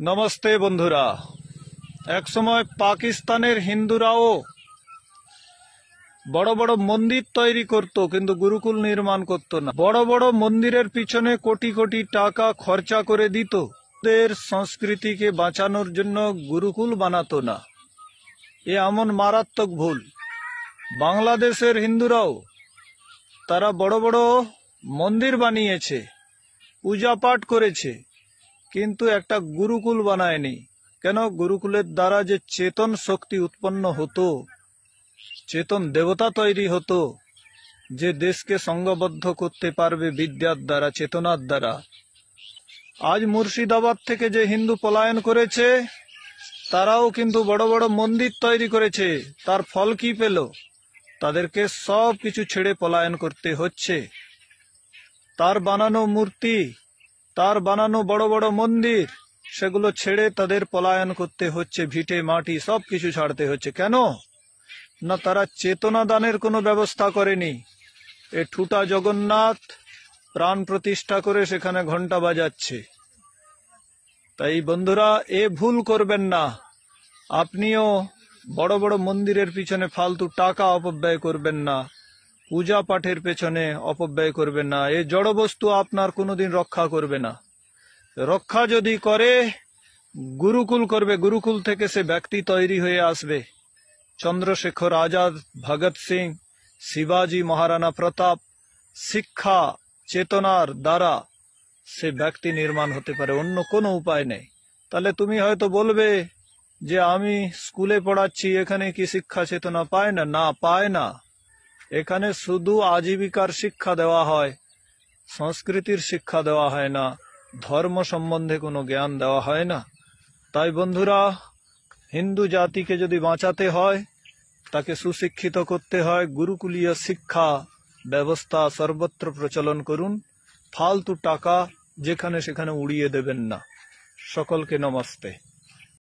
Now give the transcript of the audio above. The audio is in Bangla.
নমস্তে বন্ধুরা। এক সময় পাকিস্তানের হিন্দুরাও বড় বড় মন্দির তৈরি করত, কিন্তু গুরুকুল নির্মাণ করত না। বড় বড় মন্দিরের পিছনে কোটি কোটি টাকা খরচা করে দিত, ওদের সংস্কৃতিকে বাঁচানোর জন্য গুরুকুল বানাতো না। এ এমন মারাত্মক ভুল। বাংলাদেশের হিন্দুরাও তারা বড় বড় মন্দির বানিয়েছে, পূজা পাঠ করেছে, কিন্তু একটা গুরুকুল বানায়নি। কেন? গুরুকুলের দ্বারা যে চেতন শক্তি উৎপন্ন হতো, চেতন দেবতা তৈরি হতো, যে দেশকে সংঘবদ্ধ করতে পারবে বিদ্যার দ্বারা, চেতনার দ্বারা। আজ মুর্শিদাবাদ থেকে যে হিন্দু পলায়ন করেছে, তারাও কিন্তু বড় বড় মন্দির তৈরি করেছে। তার ফল কি পেল? তাদেরকে সব কিছু ছেড়ে পলায়ন করতে হচ্ছে। তার বানানো মূর্তি, তার বানানো বড় বড় মন্দির, সেগুলো ছেড়ে তাদের পলায়ন করতে হচ্ছে। ভিটে মাটি সব কিছু ছাড়তে হচ্ছে। কেন? না, তারা চেতনা দানের কোনো ব্যবস্থা করেনি। এ ঠুটা জগন্নাথ প্রাণ প্রতিষ্ঠা করে সেখানে ঘন্টা বাজাচ্ছে। তাই বন্ধুরা, এ ভুল করবেন না। আপনিও বড় বড় মন্দিরের পিছনে ফালতু টাকা অপব্যয় করবেন না, পূজা পাঠের পেছনে অপব্যয় করবেন না। এই জড় বস্তু আপনার কোনোদিন রক্ষা করবে না। রক্ষা যদি করে, গুরুকুল করবে। গুরুকুল থেকে সে ব্যক্তি তৈরি হয়ে আসবে। চন্দ্রশেখর আজাদ, ভগৎ সিং, শিবাজি, মহারানা প্রতাপ, শিক্ষা চেতনার দ্বারা সে ব্যক্তি নির্মাণ হতে পারে, অন্য কোনো উপায় নেই। তাহলে তুমি হয়তো বলবে যে আমি স্কুলে পড়াচ্ছি, এখানে কি শিক্ষা চেতনা পায় না? না, পায় না। এখানে শুধু আজীবিকার শিক্ষা দেওয়া হয়, সংস্কৃতির শিক্ষা দেওয়া হয় না, ধর্ম সম্বন্ধে কোনো জ্ঞান দেওয়া হয় না। তাই বন্ধুরা, হিন্দু জাতিকে যদি বাঁচাতে হয়, তাকে সুশিক্ষিত করতে হয়। গুরুকুলীয় শিক্ষা ব্যবস্থা সর্বত্র প্রচলন করুন। ফালতু টাকা যেখানে সেখানে উড়িয়ে দেবেন না। সকলকে নমস্তে।